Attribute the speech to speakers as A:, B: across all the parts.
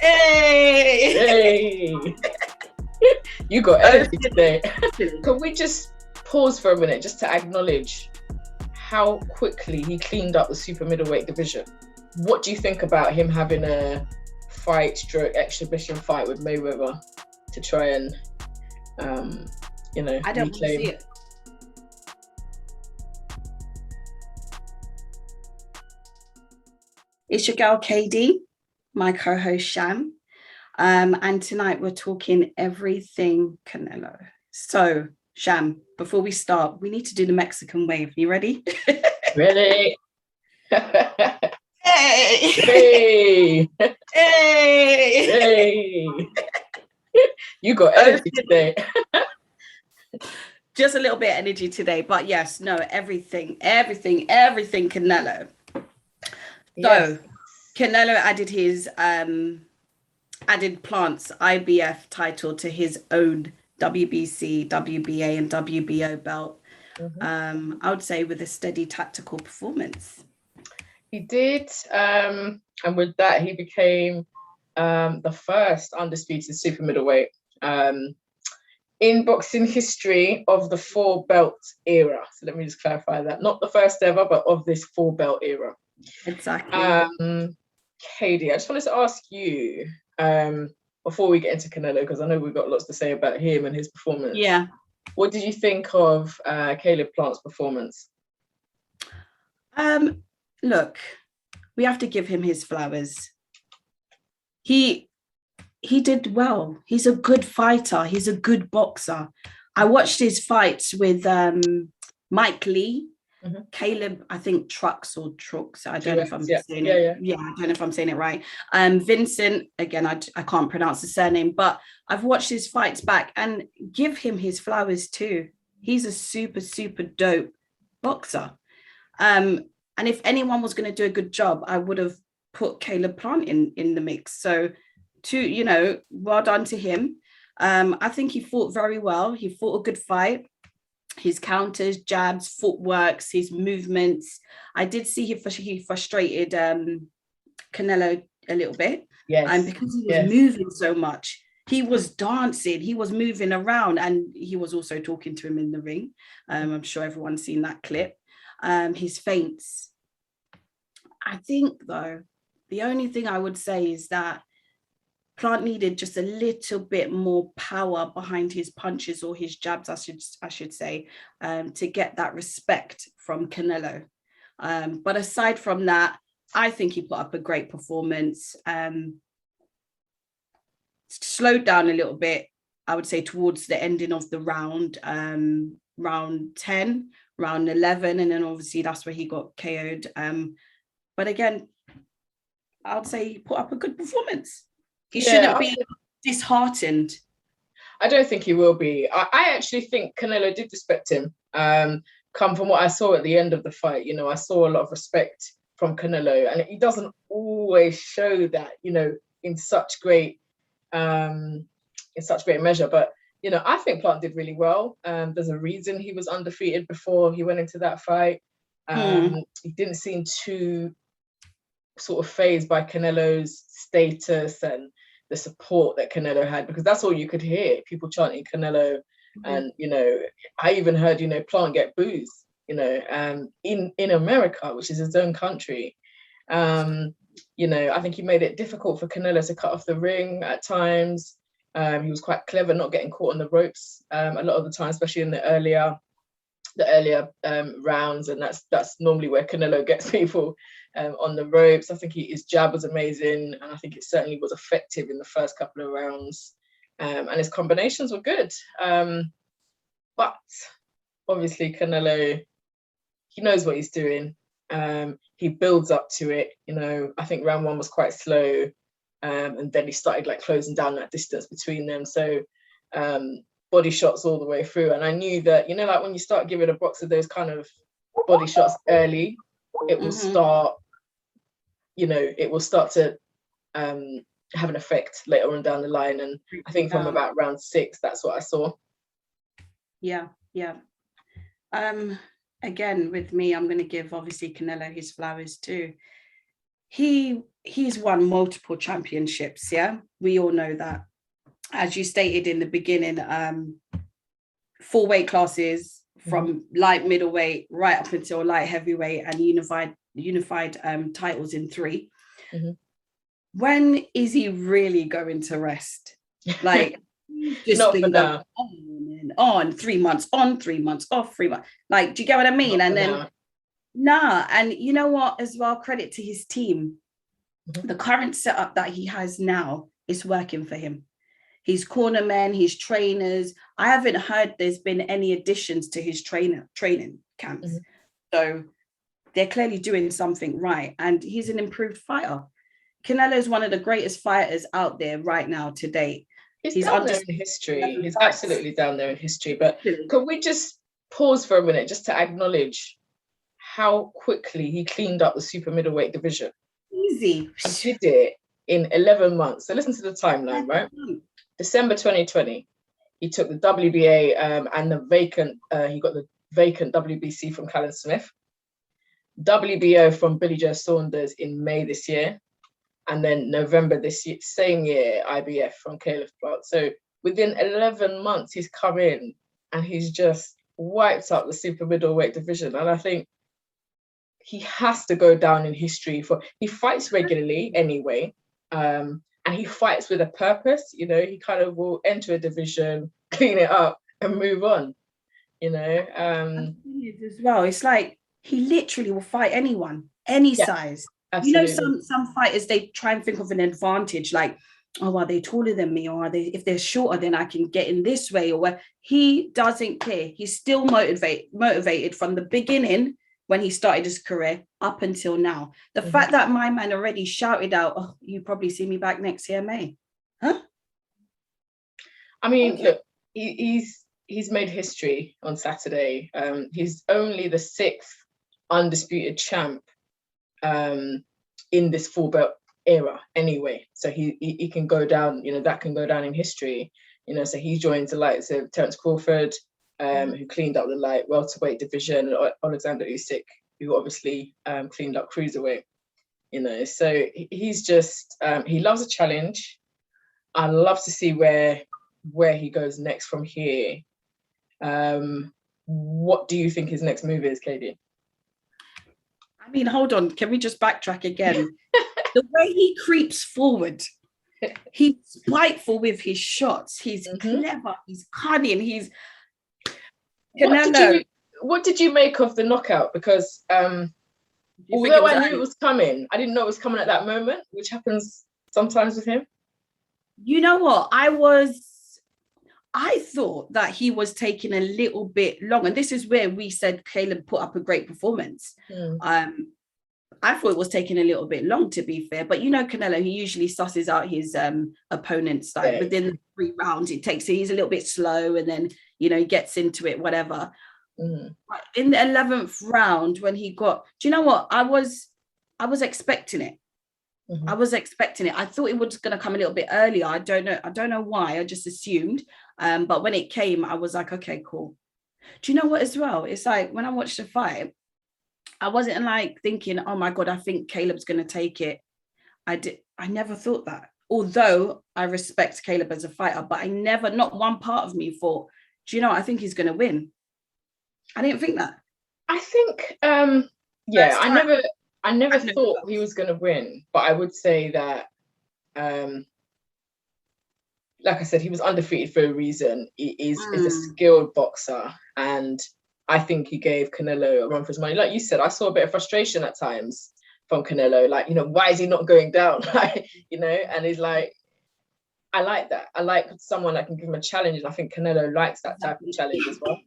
A: Hey!
B: Hey!
A: You got energy today. Can we just pause for a minute just to acknowledge how quickly he cleaned up the super middleweight division? What do you think about him having a exhibition fight with Mayweather to try and,
B: I don't want to see it. It's your girl KD, my co-host Sham, and tonight we're talking everything Canelo. So Sham, before we start, we need to do the Mexican wave. You ready?
A: Ready?
B: Hey!
A: Hey!
B: Hey!
A: Hey! You got energy today.
B: Just a little bit of energy today, but yes, no, everything Canelo.
A: Yes.
B: So Canelo added his added Plants IBF title to his own WBC, WBA, and WBO belt. I would say with a steady tactical performance.
A: He did, and with that, he became the first undisputed super middleweight in boxing history of the 4-belt era. So let me just clarify that. Not the first ever, but of this 4-belt era.
B: Exactly.
A: Katie, I just wanted to ask you, before we get into Canelo, because I know we've got lots to say about him and his performance.
B: Yeah.
A: What did you think of Caleb Plant's performance?
B: Look, we have to give him his flowers. He did well. He's a good fighter. He's a good boxer. I watched his fights with Mike Lee, Caleb, I think Trucks. I don't know if I'm saying it. Yeah, I don't know if I'm saying it right. Vincent, again, I can't pronounce the surname, but I've watched his fights back and give him his flowers too. He's a super, super dope boxer. And if anyone was going to do a good job, I would have put Caleb Plant in the mix. So well done to him. I think he fought very well. He fought a good fight. His counters, jabs, footworks, his movements. I did see he frustrated Canelo a little bit.
A: Yes.
B: Because he was moving so much. He was dancing, he was moving around, and he was also talking to him in the ring. I'm sure everyone's seen that clip. His feints. I think, though, the only thing I would say is that Plant needed just a little bit more power behind his punches, or his jabs, I should say, to get that respect from Canelo. But aside from that, I think he put up a great performance. Slowed down a little bit, I would say, towards the ending of the round, round 10, round 11, and then obviously that's where he got KO'd. But again, I would say he put up a good performance. He shouldn't be disheartened.
A: I don't think he will be. I actually think Canelo did respect him. Come from what I saw at the end of the fight, I saw a lot of respect from Canelo, and he doesn't always show that, in such great measure. But I think Plant did really well. There's a reason he was undefeated before he went into that fight. He didn't seem too sort of fazed by Canelo's status and the support that Canelo had, because that's all you could hear, people chanting Canelo. And I even heard Plant get boos in America, which is his own country. I think he made it difficult for Canelo to cut off the ring at times. He was quite clever not getting caught on the ropes a lot of the time, especially in the earlier rounds, and that's normally where Canelo gets people on the ropes. I think his jab was amazing, and I think it certainly was effective in the first couple of rounds, and his combinations were good. But obviously Canelo, he knows what he's doing. He builds up to it. I think round 1 was quite slow, and then he started closing down that distance between them. So body shots all the way through, and I knew that when you start giving a boxer those kind of body shots early, it will start to have an effect later on down the line. And I think from about round 6, that's what I saw.
B: Yeah. Again, with me, I'm going to give obviously Canelo his flowers too. he's won multiple championships. Yeah, we all know that. As you stated in the beginning, 4 weight classes from light middleweight right up until light heavyweight, and unified titles in 3. When is he really going to rest? Like, just
A: Not
B: been
A: for
B: going
A: now.
B: on and on, 3 months on, 3 months off, 3 months. Like, do you get what I mean?
A: Not
B: and then
A: now.
B: nah, and you know what, as well, credit to his team. The current setup that he has now is working for him. His cornermen, his trainers. I haven't heard there's been any additions to his training camps. So they're clearly doing something right. And he's an improved fighter. Canelo is one of the greatest fighters out there right now to date.
A: He's down there in history. He's absolutely down there in history. But could we just pause for a minute just to acknowledge how quickly he cleaned up the super middleweight division?
B: Easy.
A: He did it in 11 months. So listen to the timeline, right? December 2020, he took the WBA and the vacant, he got the vacant WBC from Callum Smith, WBO from Billy Joe Saunders in May this year, and then November this year, same year, IBF from Caleb Plant. So within 11 months, he's come in and he's just wiped up the super middleweight division. And I think he has to go down in history he fights regularly anyway. And he fights with a purpose, you know, he kind of will enter a division, clean it up and move on, you know.
B: As well, it's like he literally will fight anyone, any size. Absolutely. You know, some fighters, they try and think of an advantage, like, oh, are they taller than me? Or if they're shorter, then I can get in this way. Or where he doesn't care. He's still motivated from the beginning when he started his career up until now. The fact that my man already shouted out, oh, you probably see me back next year, May. Huh?
A: I mean, look, he's made history on Saturday. He's only the 6th undisputed champ in this full belt era anyway. So he can go down, you know, that can go down in history. You know, so he joins the likes of Terence Crawford, who cleaned up the light welterweight division, Alexander Usyk, who obviously cleaned up cruiserweight, you know. So he's just, he loves a challenge. I love to see where he goes next from here. What do you think his next move is, Katie?
B: I mean, hold on, can we just backtrack again? The way he creeps forward, he's spiteful with his shots, he's clever, he's cunning, he's Canelo.
A: What did you make of the knockout? Because although I knew it was coming, I didn't know it was coming at that moment, which happens sometimes with him.
B: You know what? I thought that he was taking a little bit long, and this is where we said Caleb put up a great performance. I thought it was taking a little bit long, to be fair, but you know, Canelo, he usually susses out his opponents, like within the 3 rounds, he's a little bit slow, and then, you know, he gets into it, whatever. But in the 11th round, when he got, do you know what? I was expecting it. I was expecting it. I thought it was going to come a little bit earlier. I don't know why. I just assumed. But when it came, I was like, okay, cool. Do you know what as well? It's like when I watched the fight, I wasn't like thinking, oh my God, I think Caleb's going to take it. I never thought that. Although I respect Caleb as a fighter, but not one part of me thought, do you know, I think he's going to win. I didn't think that. I
A: think, I never thought he was going to win, but I would say that, like I said, he was undefeated for a reason. He is a skilled boxer, and I think he gave Canelo a run for his money. Like you said, I saw a bit of frustration at times from Canelo, like, you know, why is he not going down? Like, you know, and he's like, I like that. I like someone that can give him a challenge, and I think Canelo likes that type of challenge as well.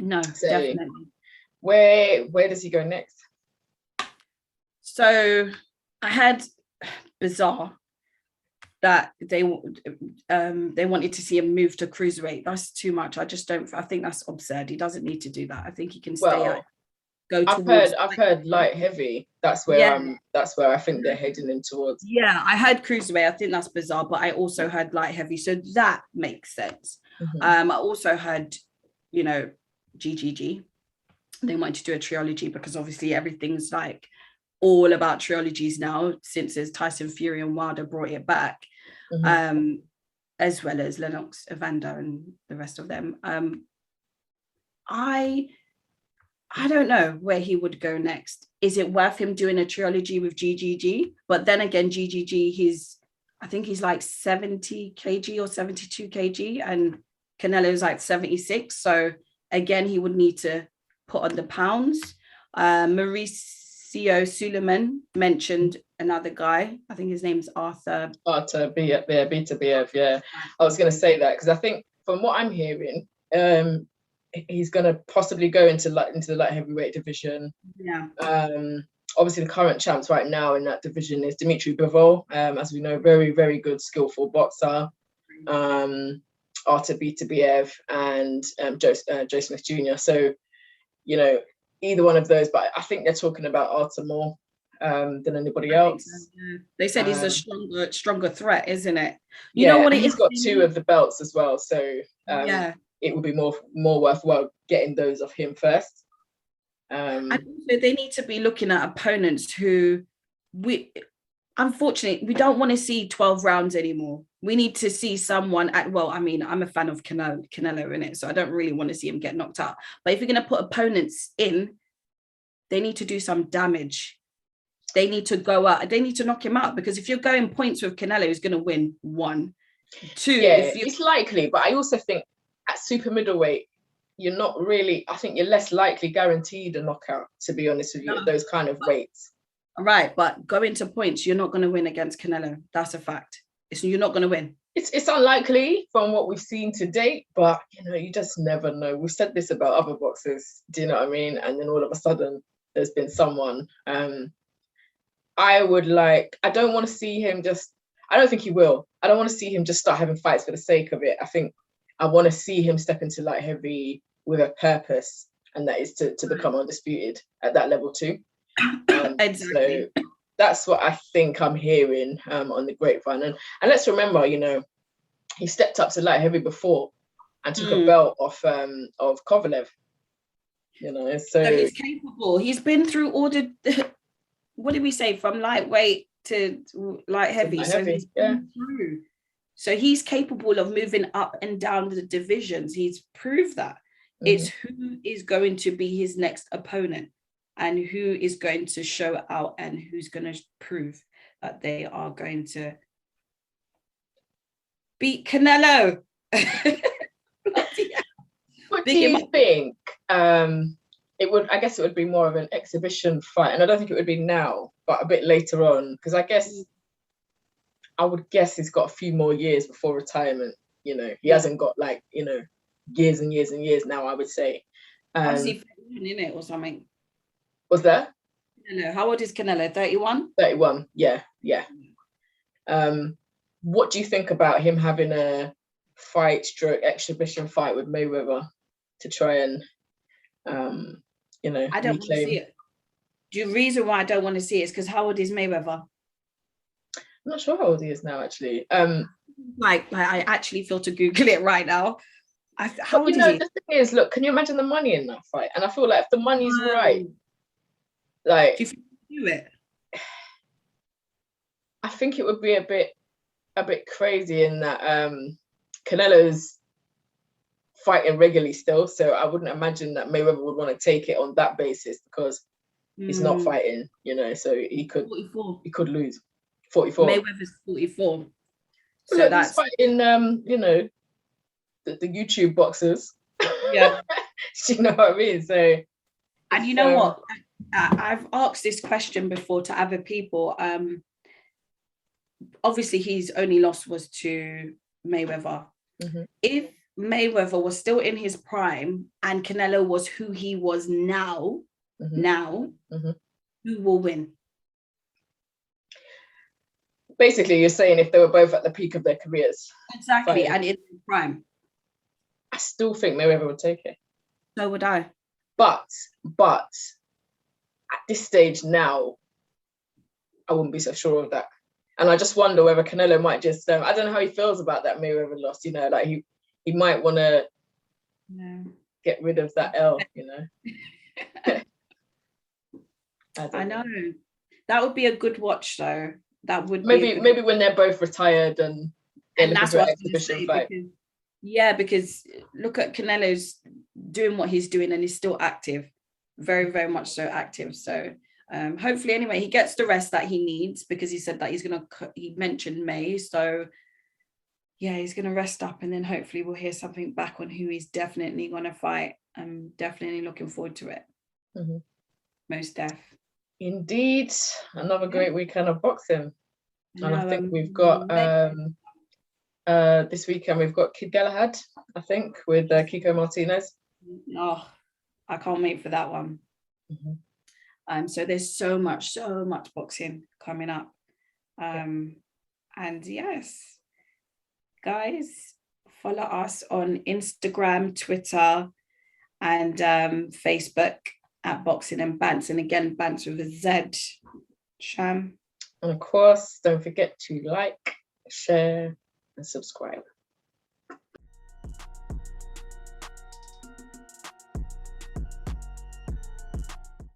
B: No, so definitely.
A: Where does he go next?
B: So I had bizarre that they wanted to see him move to cruiserweight. That's too much. I think that's absurd. He doesn't need to do that. I think he can stay out.
A: I've heard light heavy. That's where I think they're heading in towards.
B: Yeah, I heard cruiserweight. I think that's bizarre, but I also heard light heavy, so that makes sense. I also heard, you know, GGG. They wanted to do a trilogy because obviously everything's like all about trilogies now, since there's Tyson Fury and Wilder brought it back, as well as Lennox, Evander, and the rest of them. I don't know where he would go next. Is it worth him doing a trilogy with GGG? But then again, GGG, I think he's like 70 kg or 72 kg, and Canelo's like 76. So again, he would need to put on the pounds. Mauricio Suleiman mentioned another guy. I think his name's Arthur.
A: Arthur Beterbiev, yeah. I was going to say that because I think from what I'm hearing, he's going to possibly go into the light heavyweight division.
B: Yeah.
A: Obviously, the current champs right now in that division is Dimitri Bivol, as we know, very, very good, skillful boxer. Artur Beterbiev and Joe Smith Jr. So, you know, either one of those, but I think they're talking about Artur more than anybody else.
B: So, yeah. They said he's a stronger threat, isn't it?
A: You know what? He's got 2 of the belts as well, so it would be more worthwhile getting those off him first.
B: And also they need to be looking at opponents who unfortunately we don't want to see 12 rounds anymore. We need to see someone I'm a fan of Canelo in it, so I don't really want to see him get knocked out. But if you're going to put opponents in, they need to do some damage. They need to go out. They need to knock him out, because if you're going points with Canelo, he's going to win 1, 2.
A: Yeah, it's likely, but I also think at super middleweight, I think you're less likely guaranteed a knockout, to be honest with you, at those kind of weights. Right,
B: but going to points, you're not going to win against Canelo. That's a fact. You're not going to win.
A: It's unlikely from what we've seen to date, but you just never know. We've said this about other boxers, do you know what I mean? And then all of a sudden, there's been someone. I don't want to see him I don't think he will. I don't want to see him just start having fights for the sake of it. I think I want to see him step into light heavy with a purpose, and that is to become undisputed at that level too.
B: Exactly.
A: So that's what I think I'm hearing on the grapevine. And let's remember, he stepped up to light heavy before and took a belt off of Kovalev. So
B: he's capable. He's been through all the what did we say, from lightweight to light heavy? He's been through. So he's capable of moving up and down the divisions. He's proved that. It's who is going to be his next opponent, and who is going to show out, and who's going to prove that they are going to beat Canelo.
A: What do you think? I guess it would be more of an exhibition fight, and I don't think it would be now, but a bit later on, because I would guess he's got a few more years before retirement. He hasn't got years and years and years now, I would say.
B: Was he in it or something?
A: Was that?
B: Canelo. How old is Canelo? 31?
A: 31, yeah. What do you think about him having a exhibition fight with Mayweather to try and,
B: I don't want to see it. The reason why I don't want to see it is because how old is Mayweather?
A: I'm not sure how old he is now, actually.
B: I actually feel to Google it right now. How old is he?
A: The thing is, look, can you imagine the money in that fight? And I feel like if the money's right,
B: do you think you do it?
A: I think it would be a bit crazy in that Canelo's fighting regularly still, so I wouldn't imagine that Mayweather would want to take it on that basis, because he's not fighting, so he could
B: 44.
A: He could lose. 44.
B: Mayweather's 44. So
A: look,
B: that's
A: fighting the YouTube boxers.
B: Yeah.
A: You know what I mean? So,
B: and you know what? I've asked this question before to other people. Obviously his only loss was to Mayweather. If Mayweather was still in his prime and Canelo was who he was now, who will win?
A: Basically, you're saying if they were both at the peak of their careers.
B: Exactly, and in prime.
A: I still think Mayweather would take it.
B: So would I.
A: But at this stage now, I wouldn't be so sure of that. And I just wonder whether Canelo might just, I don't know how he feels about that Mayweather loss, like he might want to get rid of that L,
B: I know. That would be a good watch, though. That would
A: maybe when they're both retired and
B: that's what I was
A: exhibition
B: say,
A: fight.
B: Because look at Canelo's doing what he's doing, and he's still active, very, very much so active. So hopefully, anyway, he gets the rest that he needs, because he said that he mentioned May. So yeah, he's gonna rest up, and then hopefully we'll hear something back on who he's definitely gonna fight. I'm definitely looking forward to it.
A: Mm-hmm.
B: Most def.
A: Indeed, another great weekend of boxing. And I think we've got this weekend we've got Kid Galahad, I think, with Kiko Martinez.
B: Oh, I can't wait for that one.
A: Mm-hmm.
B: So there's so much boxing coming up. And yes, guys, follow us on Instagram, Twitter, and Facebook at Boxing and Bantz. And again, Bantz with a Z. Sham.
A: And of course, don't forget to like, share, and subscribe.